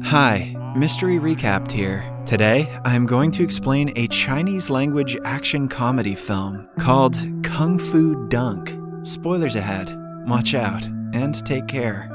Hi, Mystery Recapped here. Today, I'm going to explain a Chinese language action comedy film called KungFu Dunk. Spoilers ahead. Watch out and take care.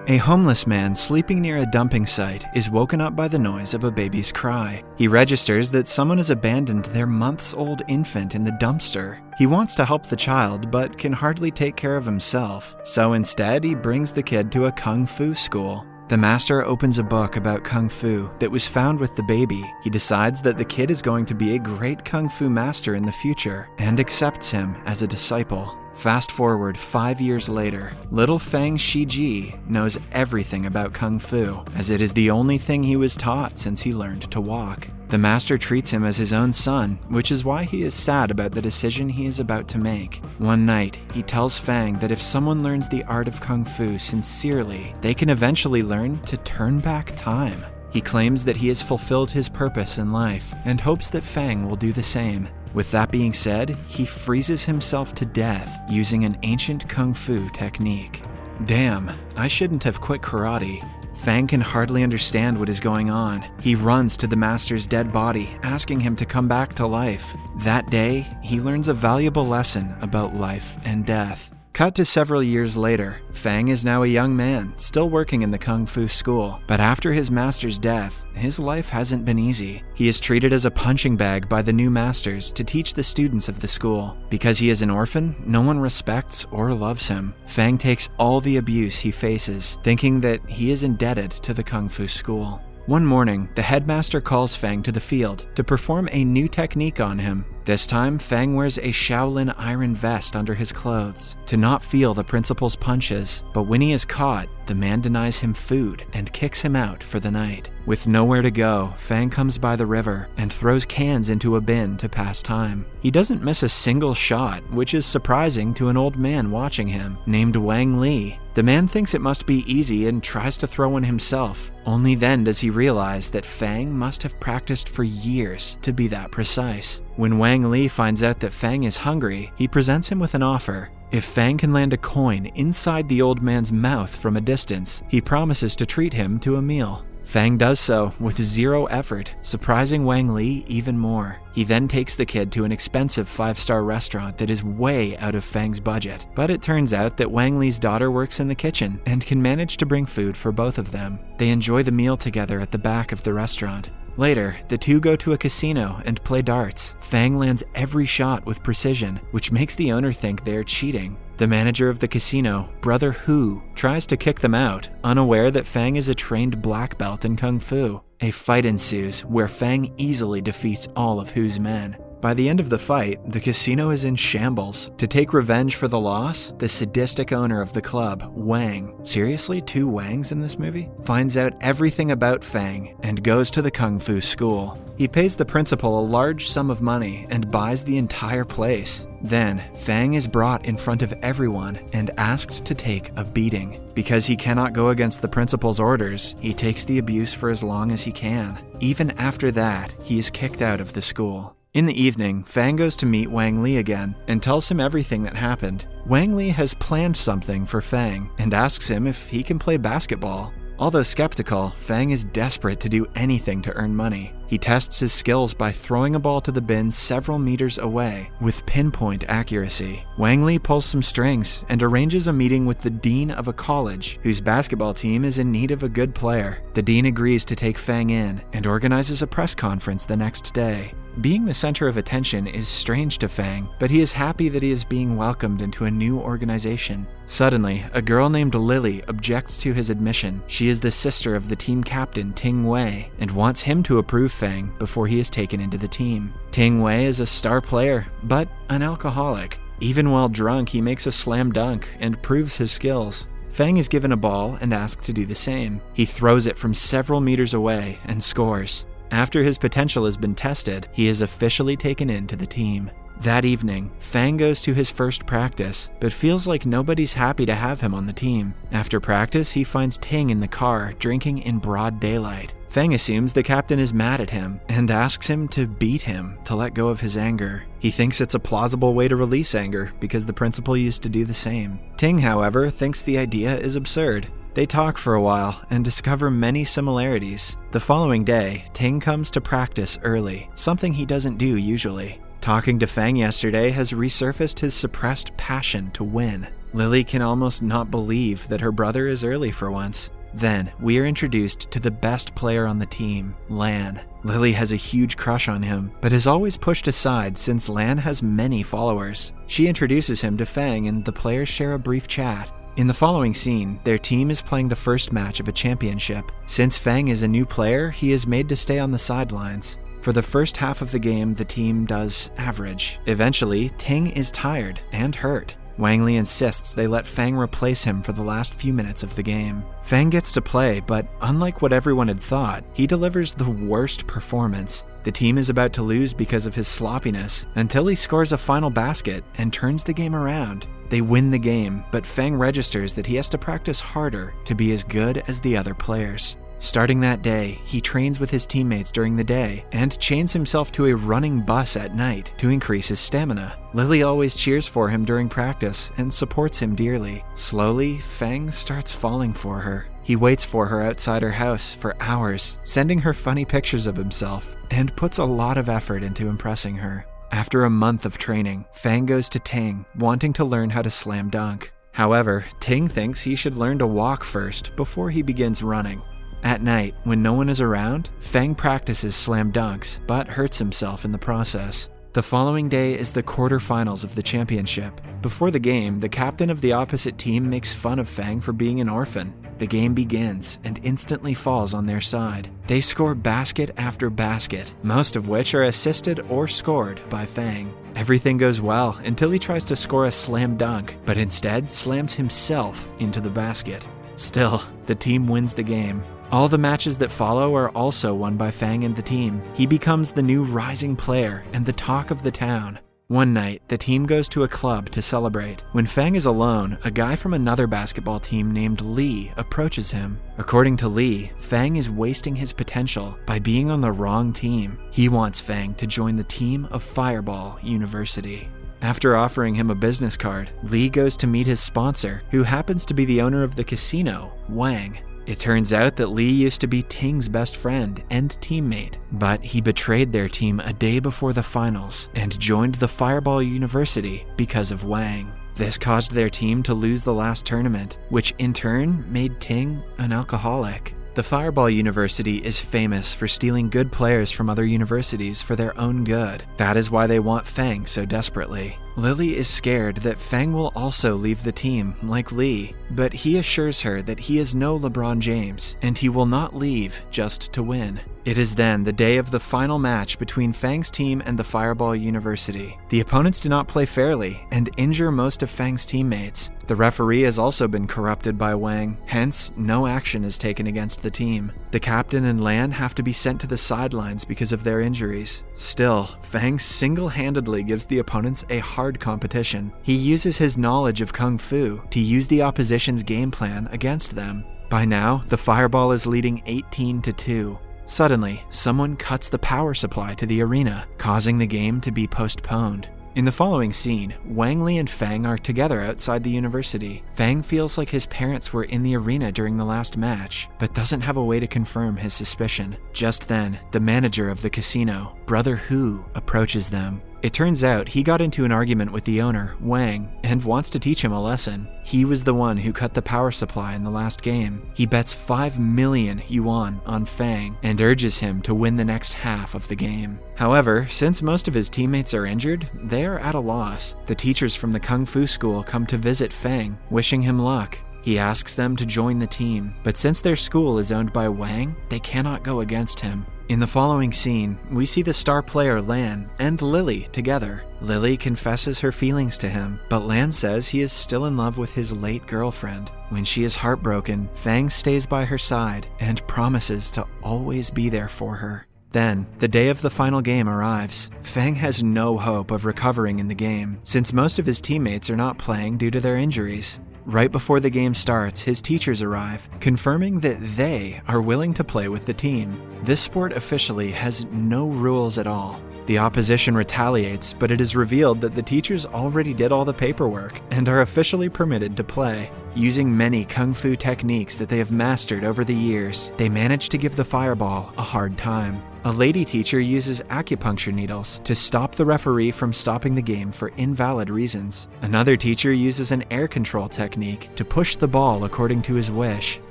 A homeless man sleeping near a dumping site is woken up by the noise of a baby's cry. He registers that someone has abandoned their months-old infant in the dumpster. He wants to help the child, but can hardly take care of himself, so instead he brings the kid to a kung fu school. The master opens a book about kung fu that was found with the baby. He decides that the kid is going to be a great kung fu master in the future and accepts him as a disciple. Fast forward 5 years later, little Fang Shijie knows everything about kung fu, as it is the only thing he was taught since he learned to walk. The master treats him as his own son, which is why he is sad about the decision he is about to make. One night, he tells Fang that if someone learns the art of kung fu sincerely, they can eventually learn to turn back time. He claims that he has fulfilled his purpose in life and hopes that Fang will do the same. With that being said, he freezes himself to death using an ancient kung fu technique. Damn, I shouldn't have quit karate. Fang can hardly understand what is going on. He runs to the master's dead body, asking him to come back to life. That day, he learns a valuable lesson about life and death. Cut to several years later, Fang is now a young man, still working in the Kung Fu school. But after his master's death, his life hasn't been easy. He is treated as a punching bag by the new masters to teach the students of the school. Because he is an orphan, no one respects or loves him. Fang takes all the abuse he faces, thinking that he is indebted to the Kung Fu school. One morning, the headmaster calls Fang to the field to perform a new technique on him. This time, Fang wears a Shaolin iron vest under his clothes to not feel the principal's punches, but when he is caught, the man denies him food and kicks him out for the night. With nowhere to go, Fang comes by the river and throws cans into a bin to pass time. He doesn't miss a single shot, which is surprising to an old man watching him, named Wang Li. The man thinks it must be easy and tries to throw one himself. Only then does he realize that Fang must have practiced for years to be that precise. When Wang Li finds out that Fang is hungry, he presents him with an offer. If Fang can land a coin inside the old man's mouth from a distance, he promises to treat him to a meal. Fang does so with zero effort, surprising Wang Li even more. He then takes the kid to an expensive 5-star restaurant that is way out of Fang's budget. But it turns out that Wang Li's daughter works in the kitchen and can manage to bring food for both of them. They enjoy the meal together at the back of the restaurant. Later, the two go to a casino and play darts. Fang lands every shot with precision, which makes the owner think they are cheating. The manager of the casino, Brother Hu, tries to kick them out, unaware that Fang is a trained black belt in Kung Fu. A fight ensues, where Fang easily defeats all of Hu's men. By the end of the fight, the casino is in shambles. To take revenge for the loss, the sadistic owner of the club, Wang, seriously, 2 Wangs in this movie? Finds out everything about Fang and goes to the Kung Fu school. He pays the principal a large sum of money and buys the entire place. Then, Fang is brought in front of everyone and asked to take a beating. Because he cannot go against the principal's orders, he takes the abuse for as long as he can. Even after that, he is kicked out of the school. In the evening, Fang goes to meet Wang Li again and tells him everything that happened. Wang Li has planned something for Fang and asks him if he can play basketball. Although skeptical, Fang is desperate to do anything to earn money. He tests his skills by throwing a ball to the bin several meters away with pinpoint accuracy. Wang Li pulls some strings and arranges a meeting with the dean of a college whose basketball team is in need of a good player. The dean agrees to take Fang in and organizes a press conference the next day. Being the center of attention is strange to Fang, but he is happy that he is being welcomed into a new organization. Suddenly, a girl named Lily objects to his admission. She is the sister of the team captain, Ting Wei, and wants him to approve Fang before he is taken into the team. Ting Wei is a star player, but an alcoholic. Even while drunk, he makes a slam dunk and proves his skills. Fang is given a ball and asked to do the same. He throws it from several meters away and scores. After his potential has been tested, he is officially taken into the team. That evening, Fang goes to his first practice, but feels like nobody's happy to have him on the team. After practice, he finds Ting in the car, drinking in broad daylight. Fang assumes the captain is mad at him and asks him to beat him to let go of his anger. He thinks it's a plausible way to release anger because the principal used to do the same. Ting, however, thinks the idea is absurd. They talk for a while and discover many similarities. The following day, Ting comes to practice early, something he doesn't do usually. Talking to Fang yesterday has resurfaced his suppressed passion to win. Lily can almost not believe that her brother is early for once. Then, we are introduced to the best player on the team, Lan. Lily has a huge crush on him, but is always pushed aside since Lan has many followers. She introduces him to Fang and the players share a brief chat. In the following scene, their team is playing the first match of a championship. Since Fang is a new player, he is made to stay on the sidelines. For the first half of the game, the team does average. Eventually, Ting is tired and hurt. Wang Li insists they let Fang replace him for the last few minutes of the game. Fang gets to play, but unlike what everyone had thought, he delivers the worst performance. The team is about to lose because of his sloppiness until he scores a final basket and turns the game around. They win the game, but Fang registers that he has to practice harder to be as good as the other players. Starting that day, he trains with his teammates during the day and chains himself to a running bus at night to increase his stamina. Lily always cheers for him during practice and supports him dearly. Slowly, Fang starts falling for her. He waits for her outside her house for hours, sending her funny pictures of himself, and puts a lot of effort into impressing her. After a month of training, Fang goes to Ting, wanting to learn how to slam dunk. However, Ting thinks he should learn to walk first before he begins running. At night, when no one is around, Fang practices slam dunks, but hurts himself in the process. The following day is the quarterfinals of the championship. Before the game, the captain of the opposite team makes fun of Fang for being an orphan. The game begins and instantly falls on their side. They score basket after basket, most of which are assisted or scored by Fang. Everything goes well until he tries to score a slam dunk, but instead slams himself into the basket. Still, the team wins the game. All the matches that follow are also won by Fang and the team. He becomes the new rising player and the talk of the town. One night, the team goes to a club to celebrate. When Fang is alone, a guy from another basketball team named Lee approaches him. According to Lee, Fang is wasting his potential by being on the wrong team. He wants Fang to join the team of Fireball University. After offering him a business card, Lee goes to meet his sponsor, who happens to be the owner of the casino, Wang. It turns out that Lee used to be Ting's best friend and teammate, but he betrayed their team a day before the finals and joined the Fireball University because of Wang. This caused their team to lose the last tournament, which in turn made Ting an alcoholic. The Fireball University is famous for stealing good players from other universities for their own good. That is why they want Fang so desperately. Lily is scared that Fang will also leave the team, like Lee, but he assures her that he is no LeBron James, and he will not leave just to win. It is then the day of the final match between Fang's team and the Fireball University. The opponents do not play fairly and injure most of Fang's teammates. The referee has also been corrupted by Wang, hence no action is taken against the team. The captain and Lan have to be sent to the sidelines because of their injuries. Still, Fang single-handedly gives the opponents a hard competition. He uses his knowledge of KungFu to use the opposition's game plan against them. By now, the Fireball is leading 18-2. Suddenly, someone cuts the power supply to the arena, causing the game to be postponed. In the following scene, Wang Li and Fang are together outside the university. Fang feels like his parents were in the arena during the last match, but doesn't have a way to confirm his suspicion. Just then, the manager of the casino, Brother Hu, approaches them. It turns out he got into an argument with the owner, Wang, and wants to teach him a lesson. He was the one who cut the power supply in the last game. He bets 5 million yuan on Fang and urges him to win the next half of the game. However, since most of his teammates are injured, they are at a loss. The teachers from the Kung Fu school come to visit Fang, wishing him luck. He asks them to join the team, but since their school is owned by Wang, they cannot go against him. In the following scene, we see the star player Lan and Lily together. Lily confesses her feelings to him, but Lan says he is still in love with his late girlfriend. When she is heartbroken, Fang stays by her side and promises to always be there for her. Then, the day of the final game arrives. Fang has no hope of recovering in the game, since most of his teammates are not playing due to their injuries. Right before the game starts, his teachers arrive, confirming that they are willing to play with the team. This sport officially has no rules at all. The opposition retaliates, but it is revealed that the teachers already did all the paperwork and are officially permitted to play. Using many kung fu techniques that they have mastered over the years, they manage to give the fireball a hard time. A lady teacher uses acupuncture needles to stop the referee from stopping the game for invalid reasons. Another teacher uses an air control technique to push the ball according to his wish.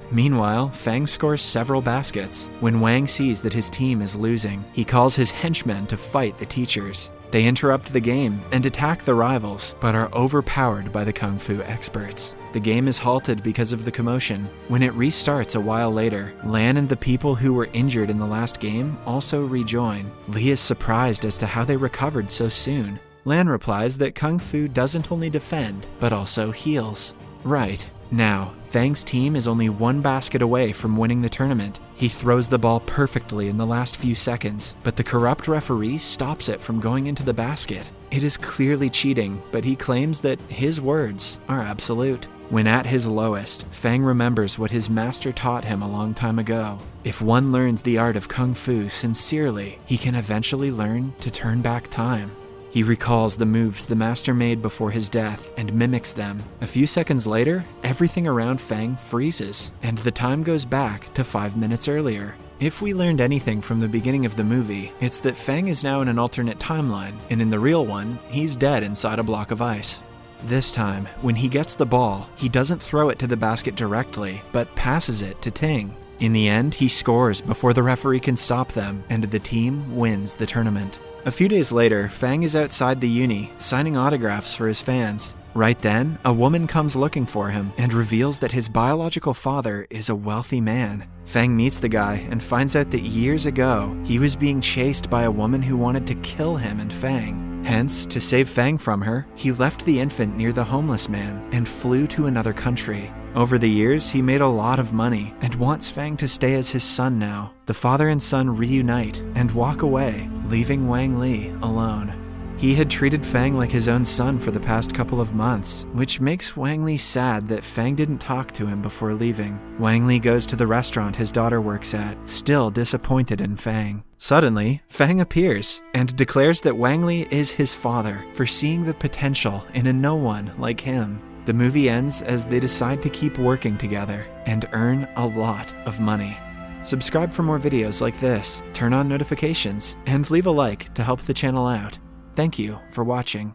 Meanwhile, Fang scores several baskets. When Wang sees that his team is losing, he calls his henchmen to fight the teachers. They interrupt the game and attack the rivals, but are overpowered by the kung fu experts. The game is halted because of the commotion. When it restarts a while later, Lan and the people who were injured in the last game also rejoin. Li is surprised as to how they recovered so soon. Lan replies that kung fu doesn't only defend, but also heals. Right. Now, Fang's team is only one basket away from winning the tournament. He throws the ball perfectly in the last few seconds, but the corrupt referee stops it from going into the basket. It is clearly cheating, but he claims that his words are absolute. When at his lowest, Fang remembers what his master taught him a long time ago. If one learns the art of kung fu sincerely, he can eventually learn to turn back time. He recalls the moves the master made before his death and mimics them. A few seconds later, everything around Fang freezes, and the time goes back to 5 minutes earlier. If we learned anything from the beginning of the movie, it's that Fang is now in an alternate timeline, and in the real one, he's dead inside a block of ice. This time, when he gets the ball, he doesn't throw it to the basket directly, but passes it to Ting. In the end, he scores before the referee can stop them, and the team wins the tournament. A few days later, Fang is outside the uni, signing autographs for his fans. Right then, a woman comes looking for him and reveals that his biological father is a wealthy man. Fang meets the guy and finds out that years ago, he was being chased by a woman who wanted to kill him and Fang. Hence, to save Fang from her, he left the infant near the homeless man and flew to another country. Over the years, he made a lot of money and wants Fang to stay as his son now. The father and son reunite and walk away, leaving Wang Li alone. He had treated Fang like his own son for the past couple of months, which makes Wang Li sad that Fang didn't talk to him before leaving. Wang Li goes to the restaurant his daughter works at, still disappointed in Fang. Suddenly, Fang appears and declares that Wang Li is his father for seeing the potential in a no one like him. The movie ends as they decide to keep working together and earn a lot of money. Subscribe for more videos like this, turn on notifications, and leave a like to help the channel out. Thank you for watching.